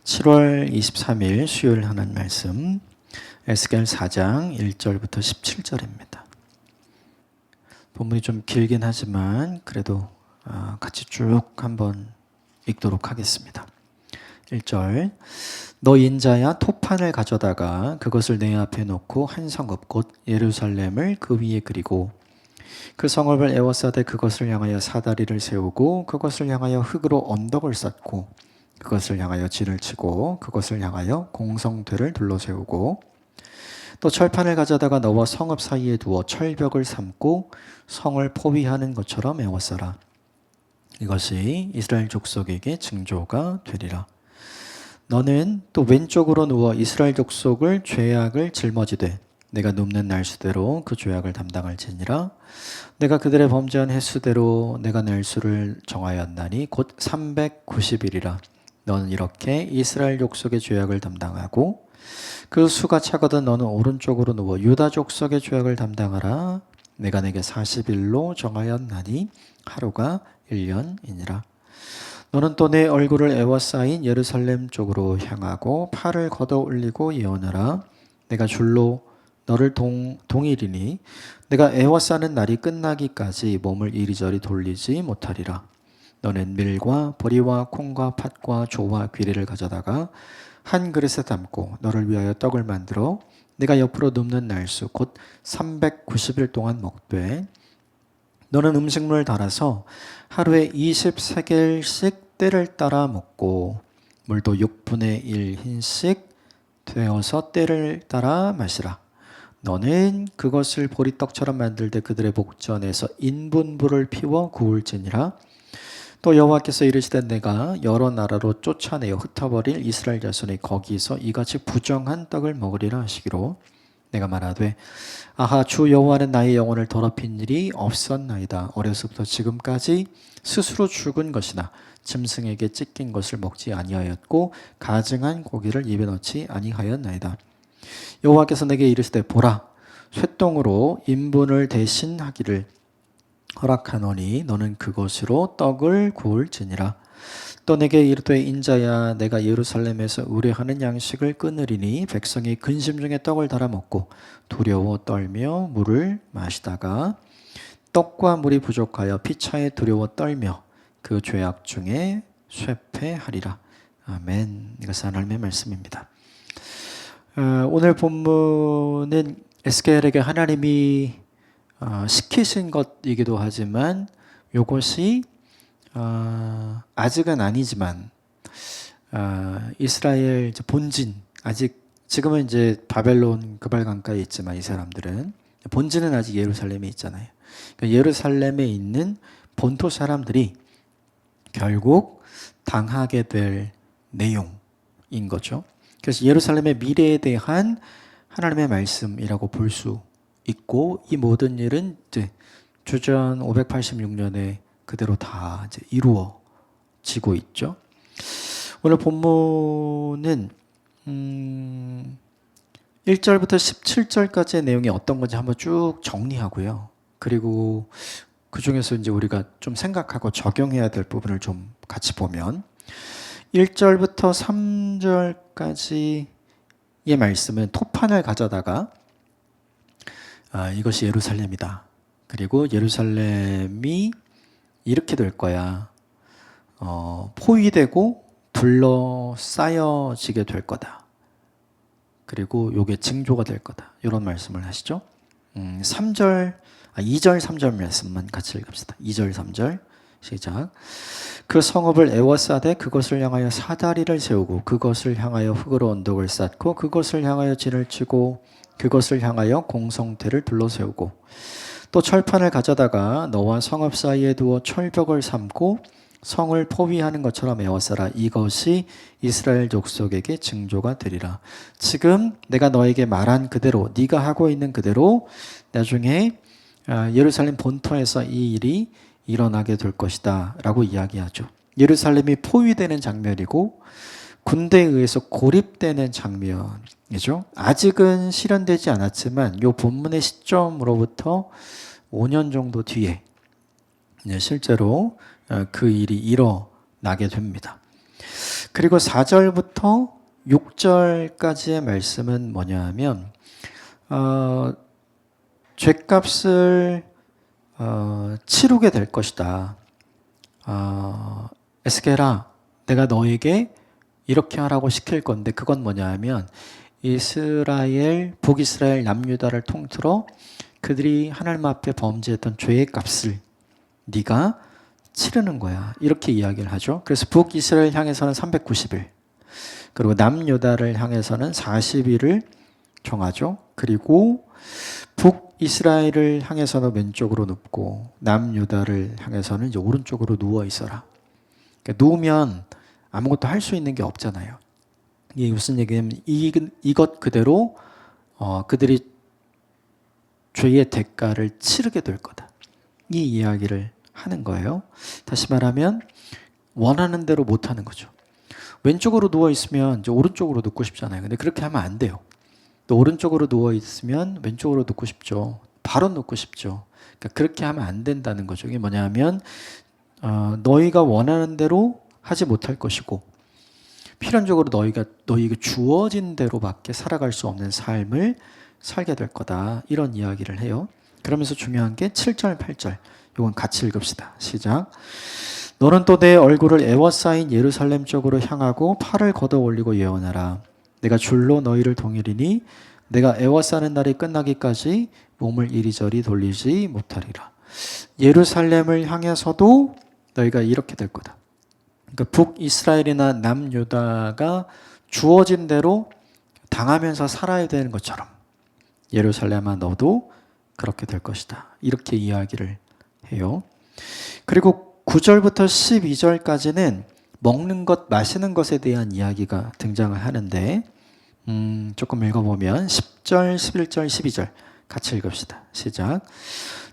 7월 23일 수요일 하나님 말씀 에스겔 4장 1절부터 17절입니다. 본문이 좀 길긴 하지만 그래도 같이 쭉 한번 읽도록 하겠습니다. 1절 너 인자야 토판을 가져다가 그것을 내 앞에 놓고 한 성읍 곧 예루살렘을 그 위에 그리고 그 성읍을 에워싸되 그것을 향하여 사다리를 세우고 그것을 향하여 흙으로 언덕을 쌓고 그것을 향하여 진을 치고 그것을 향하여 공성들을 둘러세우고 또 철판을 가져다가 너와 성읍 사이에 두어 철벽을 삼고 성을 포위하는 것처럼 에워싸라. 이것이 이스라엘 족속에게 징조가 되리라. 너는 또 왼쪽으로 누워 이스라엘 족속을 죄악을 짊어지되 내가 눕는 날수대로 그 죄악을 담당할지니라. 내가 그들의 범죄한 횟수대로 내가 날수를 정하였나니 곧 390일이라. 너는 이렇게 이스라엘 족속의 죄악을 담당하고 그 수가 차거든 너는 오른쪽으로 누워 유다 족속의 죄악을 담당하라. 내가 내게 40일로 정하였나니 하루가 1년이니라. 너는 또 내 얼굴을 에워싸인 예루살렘 쪽으로 향하고 팔을 걷어 올리고 예언하라. 내가 줄로 너를 동일이니 내가 에워싸는 날이 끝나기까지 몸을 이리저리 돌리지 못하리라. 너는 밀과 보리와 콩과 팥과 조와 귀리를 가져다가 한 그릇에 담고 너를 위하여 떡을 만들어 내가 옆으로 눕는 날수 곧 390일 동안 먹되 너는 음식물을 달아서 하루에 20세겔씩 때를 따라 먹고 물도 6분의 1 흰씩 되어서 때를 따라 마시라. 너는 그것을 보리떡처럼 만들되 그들의 복전에서 인분불을 피워 구울지니라. 또 여호와께서 이르시되 내가 여러 나라로 쫓아내어 흩어버릴 이스라엘 자손이 거기서 이같이 부정한 떡을 먹으리라 하시기로 내가 말하되 아하 주 여호와는 나의 영혼을 더럽힌 일이 없었나이다. 어려서부터 지금까지 스스로 죽은 것이나 짐승에게 찢긴 것을 먹지 아니하였고 가증한 고기를 입에 넣지 아니하였나이다. 여호와께서 내게 이르시되 보라 쇠똥으로 인분을 대신하기를 허락하노니 너는 그것으로 떡을 구울지니라. 또 내게 이르되 인자야 내가 예루살렘에서 의뢰하는 양식을 끊으리니 백성이 근심 중에 떡을 달아 먹고 두려워 떨며 물을 마시다가 떡과 물이 부족하여 피차에 두려워 떨며 그 죄악 중에 쇠폐하리라. 아멘. 이것은 하나님의 말씀입니다. 오늘 본문은 에스겔에게 하나님이 시키신 것이기도 하지만 이것이 아직은 아니지만 이스라엘 본진 아직 지금은 이제 바벨론 그발강가에 있지만 이 사람들은 본진은 아직 예루살렘에 있잖아요. 그러니까 예루살렘에 있는 본토 사람들이 결국 당하게 될 내용인 거죠. 그래서 예루살렘의 미래에 대한 하나님의 말씀이라고 볼 수 있고 이 모든 일은 이제 주전 586년에 그대로 다 이제 이루어지고 있죠. 오늘 본문은 1절부터 17절까지의 내용이 어떤 건지 한번 쭉 정리하고요. 그리고 그 중에서 이제 우리가 좀 생각하고 적용해야 될 부분을 좀 같이 보면 1절부터 3절까지의 말씀은 토판을 가져다가 이것이 예루살렘이다. 그리고 예루살렘이 이렇게 될 거야. 포위되고 둘러싸여지게 될 거다. 그리고 요게 징조가 될 거다. 이런 말씀을 하시죠. 2절, 3절 말씀만 같이 읽읍시다. 2절, 3절 시작. 그 성읍을 에워싸되 그것을 향하여 사다리를 세우고 그것을 향하여 흙으로 언덕을 쌓고 그것을 향하여 진을 치고 그것을 향하여 공성대를 둘러세우고 또 철판을 가져다가 너와 성읍 사이에 두어 철벽을 삼고 성을 포위하는 것처럼 에워싸라. 이것이 이스라엘 족속에게 징조가 되리라. 지금 내가 너에게 말한 그대로 네가 하고 있는 그대로 나중에 예루살렘 본토에서 이 일이 일어나게 될 것이다 라고 이야기하죠. 예루살렘이 포위되는 장면이고 군대에 의해서 고립되는 장면이죠. 아직은 실현되지 않았지만 이 본문의 시점으로부터 5년 정도 뒤에 실제로 그 일이 일어나게 됩니다. 그리고 4절부터 6절까지의 말씀은 뭐냐 하면 죗값을 치르게 될 것이다. 에스겔아, 내가 너에게 이렇게 하라고 시킬 건데 그건 뭐냐 하면 이스라엘, 북이스라엘, 남유다를 통틀어 그들이 하나님 앞에 범죄했던 죄의 값을 네가 치르는 거야. 이렇게 이야기를 하죠. 그래서 북이스라엘 향해서는 390일, 그리고 남유다를 향해서는 40일을 정하죠. 그리고 북이스라엘을 향해서는 왼쪽으로 눕고 남유다를 향해서는 이제 오른쪽으로 누워 있어라. 그러니까 누우면 아무것도 할 수 있는 게 없잖아요. 이게 무슨 얘기냐면 이것 그대로 그들이 죄의 대가를 치르게 될 거다. 이 이야기를 하는 거예요. 다시 말하면 원하는 대로 못 하는 거죠. 왼쪽으로 누워 있으면 이제 오른쪽으로 눕고 싶잖아요. 근데 그렇게 하면 안 돼요. 또 오른쪽으로 누워 있으면 왼쪽으로 눕고 싶죠. 바로 눕고 싶죠. 그러니까 그렇게 하면 안 된다는 거죠. 이게 뭐냐면 너희가 원하는 대로 하지 못할 것이고 필연적으로 너희에게 주어진 대로밖에 살아갈 수 없는 삶을 살게 될 거다. 이런 이야기를 해요. 그러면서 중요한 게 7절, 8절. 이건 같이 읽읍시다. 시작. 너는 또 내 얼굴을 에워싸인 예루살렘 쪽으로 향하고 팔을 걷어 올리고 예언하라. 내가 줄로 너희를 동일이니 내가 에워싸는 날이 끝나기까지 몸을 이리저리 돌리지 못하리라. 예루살렘을 향해서도 너희가 이렇게 될 거다. 그러니까 북이스라엘이나 남유다가 주어진 대로 당하면서 살아야 되는 것처럼 예루살렘아 너도 그렇게 될 것이다. 이렇게 이야기를 해요. 그리고 9절부터 12절까지는 먹는 것, 마시는 것에 대한 이야기가 등장을 하는데 조금 읽어보면 10절, 11절, 12절 같이 읽읍시다. 시작.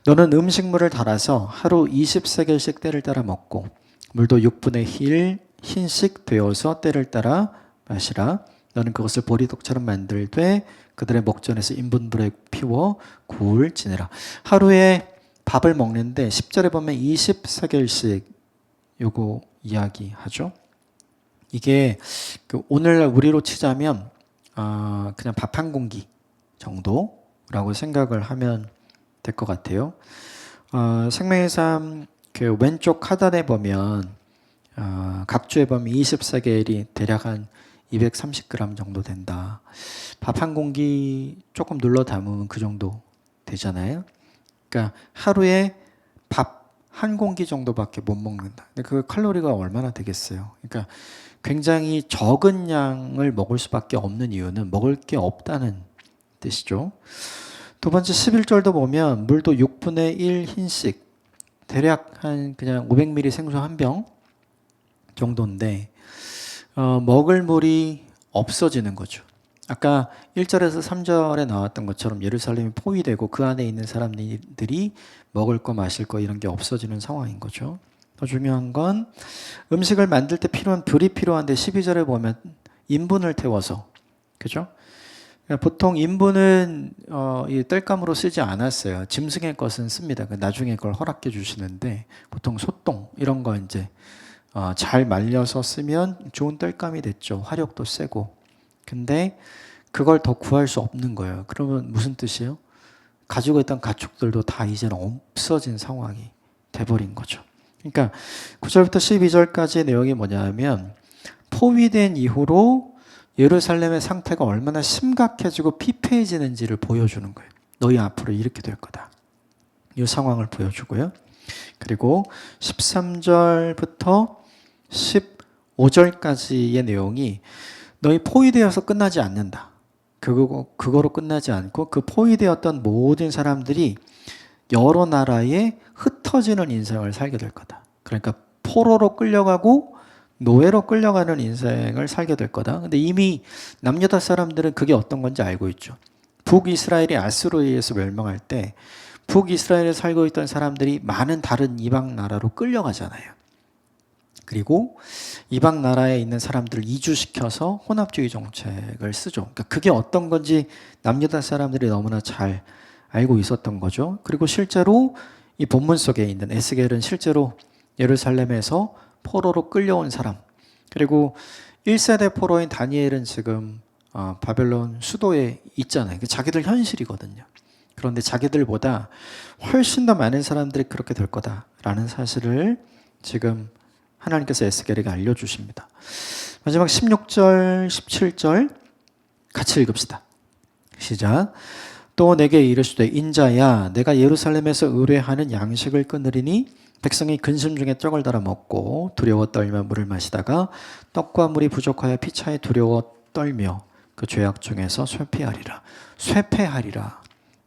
너는 음식물을 달아서 하루 20세겔씩 때를 따라 먹고 물도 6분의 1 흰씩 되어서 때를 따라 마시라. 너는 그것을 보리독처럼 만들되 그들의 목전에서 인분불에 피워 굴 지내라. 하루에 밥을 먹는데 10절에 보면 20세겔씩 요거 이야기하죠. 이게 오늘날 우리로 치자면 그냥 밥 한 공기 정도라고 생각을 하면 될 것 같아요. 생명의 삶 그 왼쪽 하단에 보면 각주에 보면 20세겔이 대략 한 230g 정도 된다. 밥 한 공기 조금 눌러 담으면 그 정도 되잖아요. 그러니까 하루에 밥 한 공기 정도밖에 못 먹는다. 근데 그 칼로리가 얼마나 되겠어요? 그러니까 굉장히 적은 양을 먹을 수밖에 없는 이유는 먹을 게 없다는 뜻이죠. 두 번째 11절도 보면 물도 6분의 1 흰씩 대략 한 그냥 500ml 생수 한 병 정도인데 먹을 물이 없어지는 거죠. 아까 1절에서 3절에 나왔던 것처럼 예루살렘이 포위되고 그 안에 있는 사람들이 먹을 거 마실 거 이런 게 없어지는 상황인 거죠. 더 중요한 건 음식을 만들 때 필요한 불이 필요한데 12절에 보면 인분을 태워서, 그죠? 보통 인분은 이 땔감으로 쓰지 않았어요. 짐승의 것은 씁니다. 나중에 그걸 허락해 주시는데 보통 소똥 이런 거 이제 잘 말려서 쓰면 좋은 땔감이 됐죠. 화력도 세고. 근데 그걸 더 구할 수 없는 거예요. 그러면 무슨 뜻이에요? 가지고 있던 가축들도 다 이제는 없어진 상황이 돼버린 거죠. 그러니까 9절부터 12절까지의 내용이 뭐냐면 포위된 이후로 예루살렘의 상태가 얼마나 심각해지고 피폐해지는지를 보여주는 거예요. 너희 앞으로 이렇게 될 거다. 이 상황을 보여주고요. 그리고 13절부터 15절까지의 내용이 너희 포위되어서 끝나지 않는다. 그거로 끝나지 않고 그 포위되었던 모든 사람들이 여러 나라에 흩어지는 인생을 살게 될 거다. 그러니까 포로로 끌려가고 노예로 끌려가는 인생을 살게 될 거다. 근데 이미 남유다 사람들은 그게 어떤 건지 알고 있죠. 북이스라엘이 아수르에 의해서 멸망할 때 북이스라엘에 살고 있던 사람들이 많은 다른 이방 나라로 끌려가잖아요. 그리고 이방 나라에 있는 사람들을 이주시켜서 혼합주의 정책을 쓰죠. 그러니까 그게 어떤 건지 남유다 사람들이 너무나 잘 알고 있었던 거죠. 그리고 실제로 이 본문 속에 있는 에스겔은 실제로 예루살렘에서 포로로 끌려온 사람, 그리고 1세대 포로인 다니엘은 지금 바벨론 수도에 있잖아요. 자기들 현실이거든요. 그런데 자기들보다 훨씬 더 많은 사람들이 그렇게 될 거다라는 사실을 지금 하나님께서 에스겔에게 알려주십니다. 마지막 16절, 17절 같이 읽읍시다. 시작. 또 내게 이르시되 인자야 내가 예루살렘에서 의뢰하는 양식을 끊으리니 백성이 근심 중에 떡을 달아 먹고 두려워 떨며 물을 마시다가 떡과 물이 부족하여 피차에 두려워 떨며 그 죄악 중에서 쇠폐하리라. 쇠폐하리라.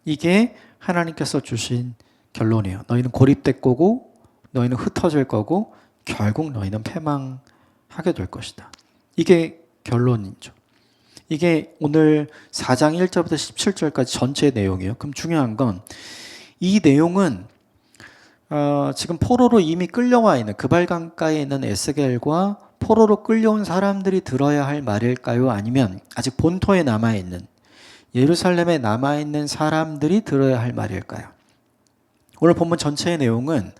이게 하나님께서 주신 결론이에요. 너희는 고립될 거고 너희는 흩어질 거고 결국 너희는 패망하게 될 것이다. 이게 결론이죠. 이게 오늘 4장 1절부터 17절까지 전체 내용이에요. 그럼 중요한 건 이 내용은 지금 포로로 이미 끌려와 있는 그발강가에 있는 에스겔과 포로로 끌려온 사람들이 들어야 할 말일까요? 아니면 아직 본토에 남아있는 예루살렘에 남아있는 사람들이 들어야 할 말일까요? 오늘 본문 전체의 내용은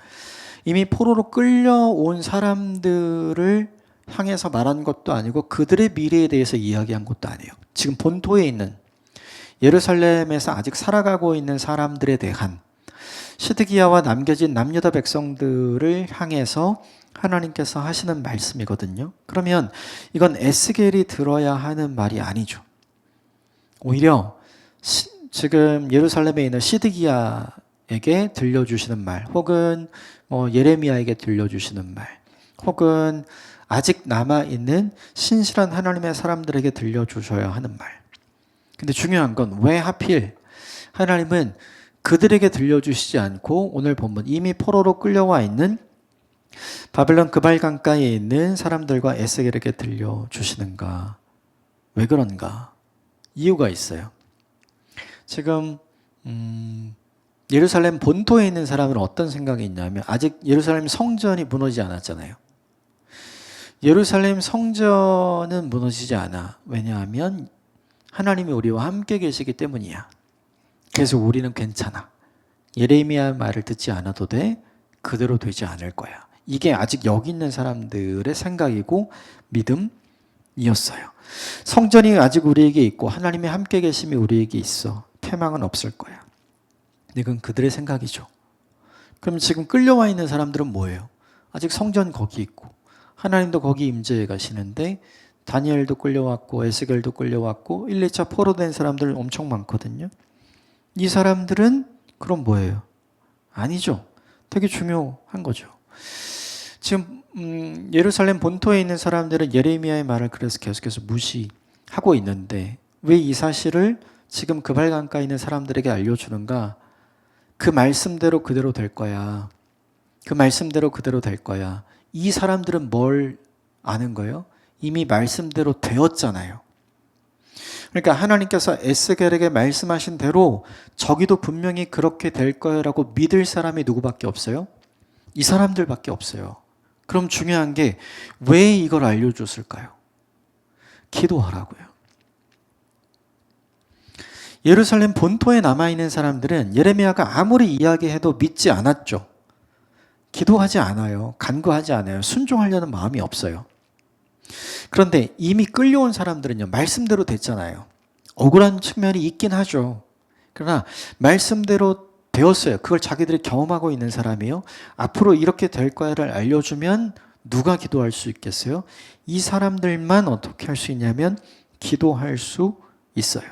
이미 포로로 끌려온 사람들을 향해서 말한 것도 아니고 그들의 미래에 대해서 이야기한 것도 아니에요. 지금 본토에 있는 예루살렘에서 아직 살아가고 있는 사람들에 대한 시드기야와 남겨진 남유다 백성들을 향해서 하나님께서 하시는 말씀이거든요. 그러면 이건 에스겔이 들어야 하는 말이 아니죠. 오히려 지금 예루살렘에 있는 시드기야에게 들려주시는 말, 혹은 예레미야에게 들려주시는 말, 혹은 아직 남아있는 신실한 하나님의 사람들에게 들려주셔야 하는 말. 근데 중요한 건 왜 하필 하나님은 그들에게 들려주시지 않고 오늘 본문 이미 포로로 끌려와 있는 바벨론 그발강가에 있는 사람들과 에스겔에게 들려주시는가? 왜 그런가? 이유가 있어요. 지금 예루살렘 본토에 있는 사람은 어떤 생각이 있냐면 아직 예루살렘 성전이 무너지지 않았잖아요. 예루살렘 성전은 무너지지 않아. 왜냐하면 하나님이 우리와 함께 계시기 때문이야. 그래서 우리는 괜찮아. 예레미야 말을 듣지 않아도 돼. 그대로 되지 않을 거야. 이게 아직 여기 있는 사람들의 생각이고 믿음이었어요. 성전이 아직 우리에게 있고 하나님의 함께 계심이 우리에게 있어. 패망은 없을 거야. 이건 그들의 생각이죠. 그럼 지금 끌려와 있는 사람들은 뭐예요? 아직 성전 거기 있고 하나님도 거기 임재해 가시는데 다니엘도 끌려왔고 에스겔도 끌려왔고 1, 2차 포로된 사람들 엄청 많거든요. 이 사람들은 그럼 뭐예요? 아니죠. 되게 중요한 거죠. 지금 예루살렘 본토에 있는 사람들은 예레미야의 말을 그래서 계속해서 무시하고 있는데 왜 이 사실을 지금 그발강가에 있는 사람들에게 알려주는가? 그 말씀대로 그대로 될 거야. 그 말씀대로 그대로 될 거야. 이 사람들은 뭘 아는 거예요? 이미 말씀대로 되었잖아요. 그러니까 하나님께서 에스겔에게 말씀하신 대로 저기도 분명히 그렇게 될 거라고 믿을 사람이 누구밖에 없어요? 이 사람들밖에 없어요. 그럼 중요한 게 왜 이걸 알려줬을까요? 기도하라고요. 예루살렘 본토에 남아있는 사람들은 예레미야가 아무리 이야기해도 믿지 않았죠. 기도하지 않아요. 간구하지 않아요. 순종하려는 마음이 없어요. 그런데 이미 끌려온 사람들은요, 말씀대로 됐잖아요. 억울한 측면이 있긴 하죠. 그러나 말씀대로 되었어요. 그걸 자기들이 경험하고 있는 사람이에요. 앞으로 이렇게 될 거야를 알려주면 누가 기도할 수 있겠어요? 이 사람들만 어떻게 할 수 있냐면 기도할 수 있어요.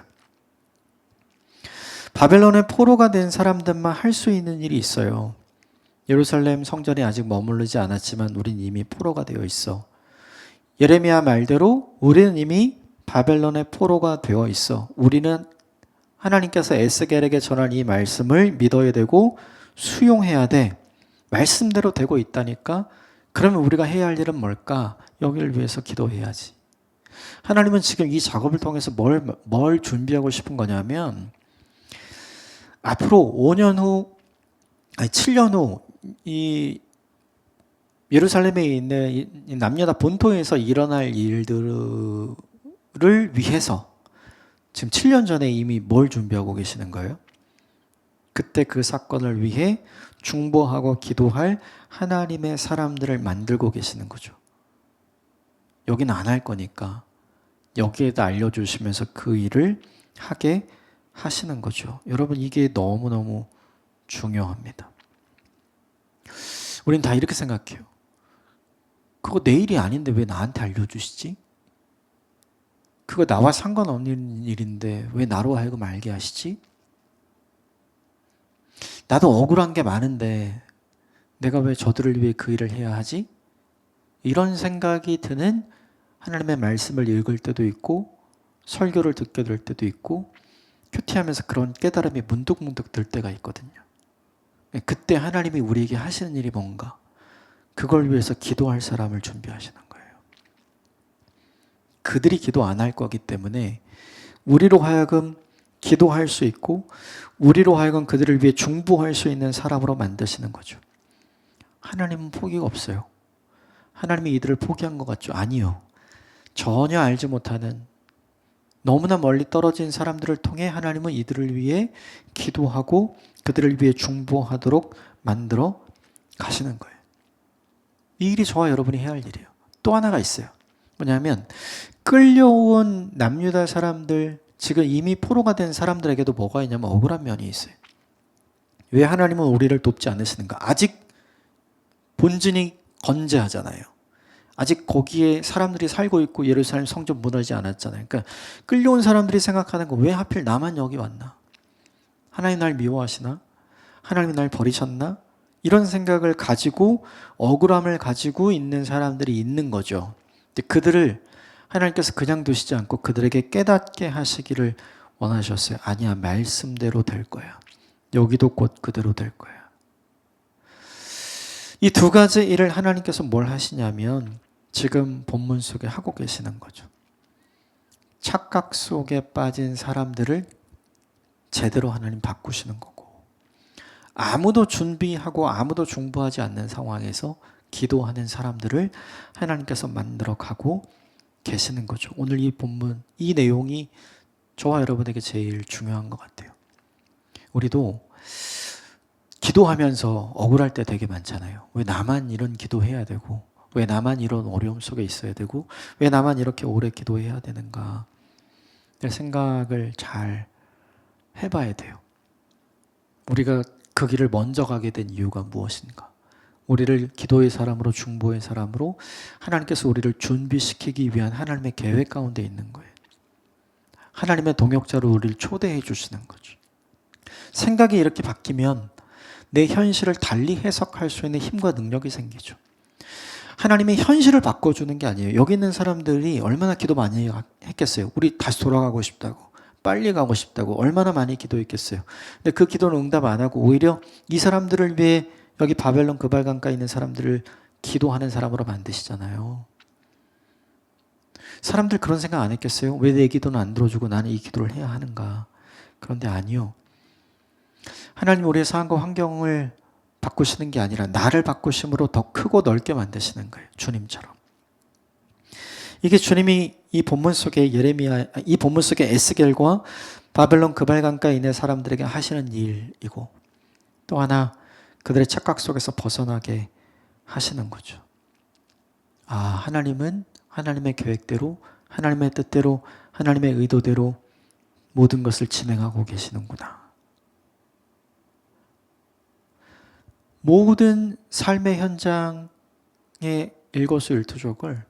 바벨론의 포로가 된 사람들만 할 수 있는 일이 있어요. 예루살렘 성전에 아직 머무르지 않았지만 우린 이미 포로가 되어 있어. 예레미야 말대로 우리는 이미 바벨론의 포로가 되어 있어. 우리는 하나님께서 에스겔에게 전한 이 말씀을 믿어야 되고 수용해야 돼. 말씀대로 되고 있다니까. 그러면 우리가 해야 할 일은 뭘까? 여기를 위해서 기도해야지. 하나님은 지금 이 작업을 통해서 뭘 준비하고 싶은 거냐면 앞으로 5년 후, 7년 후 이 예루살렘에 있는 이 남유다 본토에서 일어날 일들을 위해서 지금 7년 전에 이미 뭘 준비하고 계시는 거예요? 그때 그 사건을 위해 중보하고 기도할 하나님의 사람들을 만들고 계시는 거죠. 여기는 안 할 거니까 여기에다 알려주시면서 그 일을 하게 하시는 거죠. 여러분, 이게 너무너무 중요합니다. 우린 다 이렇게 생각해요. 그거 내 일이 아닌데 왜 나한테 알려주시지? 그거 나와 상관없는 일인데 왜 나로 하여금 알게 하시지? 나도 억울한 게 많은데 내가 왜 저들을 위해 그 일을 해야 하지? 이런 생각이 드는 하나님의 말씀을 읽을 때도 있고 설교를 듣게 될 때도 있고 큐티하면서 그런 깨달음이 문득문득 들 때가 있거든요. 그때 하나님이 우리에게 하시는 일이 뭔가, 그걸 위해서 기도할 사람을 준비하시는 거예요. 그들이 기도 안 할 거기 때문에 우리로 하여금 기도할 수 있고 우리로 하여금 그들을 위해 중보할 수 있는 사람으로 만드시는 거죠. 하나님은 포기가 없어요. 하나님이 이들을 포기한 것 같죠? 아니요. 전혀 알지 못하는 너무나 멀리 떨어진 사람들을 통해 하나님은 이들을 위해 기도하고 그들을 위해 중보하도록 만들어 가시는 거예요. 이 일이 저와 여러분이 해야 할 일이에요. 또 하나가 있어요. 뭐냐면 끌려온 남유다 사람들, 지금 이미 포로가 된 사람들에게도 뭐가 있냐면 억울한 면이 있어요. 왜 하나님은 우리를 돕지 않으시는가? 아직 본진이 건재하잖아요. 아직 거기에 사람들이 살고 있고 예루살렘 성전 무너지지 않았잖아요. 그러니까 끌려온 사람들이 생각하는 거, 왜 하필 나만 여기 왔나? 하나님 날 미워하시나? 하나님 날 버리셨나? 이런 생각을 가지고 억울함을 가지고 있는 사람들이 있는 거죠. 그들을 하나님께서 그냥 두시지 않고 그들에게 깨닫게 하시기를 원하셨어요. 아니야, 말씀대로 될 거야. 여기도 곧 그대로 될 거야. 이 두 가지 일을 하나님께서 뭘 하시냐면 지금 본문 속에 하고 계시는 거죠. 착각 속에 빠진 사람들을 제대로 하나님 바꾸시는 거고, 아무도 준비하고 아무도 중보하지 않는 상황에서 기도하는 사람들을 하나님께서 만들어 가고 계시는 거죠. 오늘 이 본문, 이 내용이 저와 여러분에게 제일 중요한 것 같아요. 우리도 기도하면서 억울할 때 되게 많잖아요. 왜 나만 이런 기도해야 되고, 왜 나만 이런 어려움 속에 있어야 되고, 왜 나만 이렇게 오래 기도해야 되는가. 생각을 잘 해봐야 돼요. 우리가 그 길을 먼저 가게 된 이유가 무엇인가? 우리를 기도의 사람으로, 중보의 사람으로 하나님께서 우리를 준비시키기 위한 하나님의 계획 가운데 있는 거예요. 하나님의 동역자로 우리를 초대해 주시는 거죠. 생각이 이렇게 바뀌면 내 현실을 달리 해석할 수 있는 힘과 능력이 생기죠. 하나님의 현실을 바꿔주는 게 아니에요. 여기 있는 사람들이 얼마나 기도 많이 했겠어요. 우리 다시 돌아가고 싶다고, 빨리 가고 싶다고 얼마나 많이 기도했겠어요. 근데 그 기도는 응답 안 하고 오히려 이 사람들을 위해 여기 바벨론 그발강가에 있는 사람들을 기도하는 사람으로 만드시잖아요. 사람들 그런 생각 안 했겠어요? 왜 내 기도는 안 들어주고 나는 이 기도를 해야 하는가? 그런데 아니요. 하나님 우리의 상황과 환경을 바꾸시는 게 아니라 나를 바꾸심으로 더 크고 넓게 만드시는 거예요. 주님처럼. 이게 주님이 이 본문 속에 이 본문 속에 에스겔과 바벨론 그발강가에 있는 사람들에게 하시는 일이고, 또 하나 그들의 착각 속에서 벗어나게 하시는 거죠. 아, 하나님은 하나님의 계획대로, 하나님의 뜻대로, 하나님의 의도대로 모든 것을 진행하고 계시는구나. 모든 삶의 현장의 일거수일투족을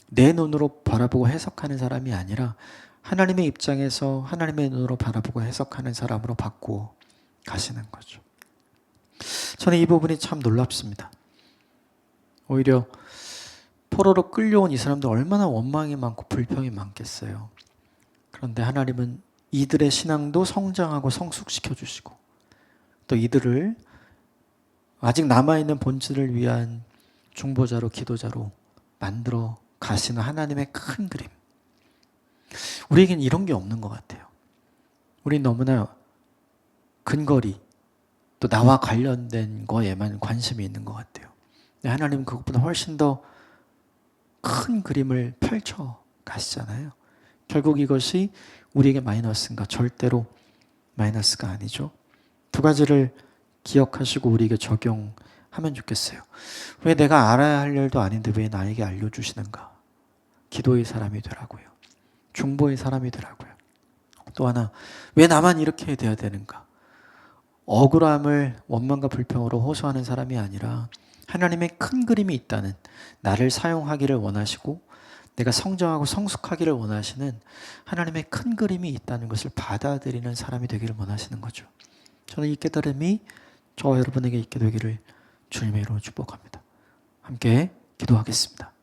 내 눈으로 바라보고 해석하는 사람이 아니라 하나님의 입장에서 하나님의 눈으로 바라보고 해석하는 사람으로 바꾸어 가시는 거죠. 저는 이 부분이 참 놀랍습니다. 오히려 포로로 끌려온 이 사람들 얼마나 원망이 많고 불평이 많겠어요. 그런데 하나님은 이들의 신앙도 성장하고 성숙시켜 주시고 또 이들을 아직 남아있는 본질을 위한 중보자로, 기도자로 만들어 가시는 하나님의 큰 그림. 우리에겐 이런 게 없는 것 같아요. 우린 너무나 근거리, 또 나와 관련된 거에만 관심이 있는 것 같아요. 근데 하나님은 그것보다 훨씬 더 큰 그림을 펼쳐 가시잖아요. 결국 이것이 우리에게 마이너스인가? 절대로 마이너스가 아니죠. 두 가지를 기억하시고 우리에게 적용하면 좋겠어요. 왜 내가 알아야 할 일도 아닌데 왜 나에게 알려주시는가? 기도의 사람이 되라고요. 중보의 사람이 되라고요. 또 하나, 왜 나만 이렇게 돼야 되는가? 억울함을 원망과 불평으로 호소하는 사람이 아니라 하나님의 큰 그림이 있다는, 나를 사용하기를 원하시고 내가 성장하고 성숙하기를 원하시는 하나님의 큰 그림이 있다는 것을 받아들이는 사람이 되기를 원하시는 거죠. 저는 이 깨달음이 저와 여러분에게 있게 되기를 주님의 이름으로 축복합니다. 함께 기도하겠습니다.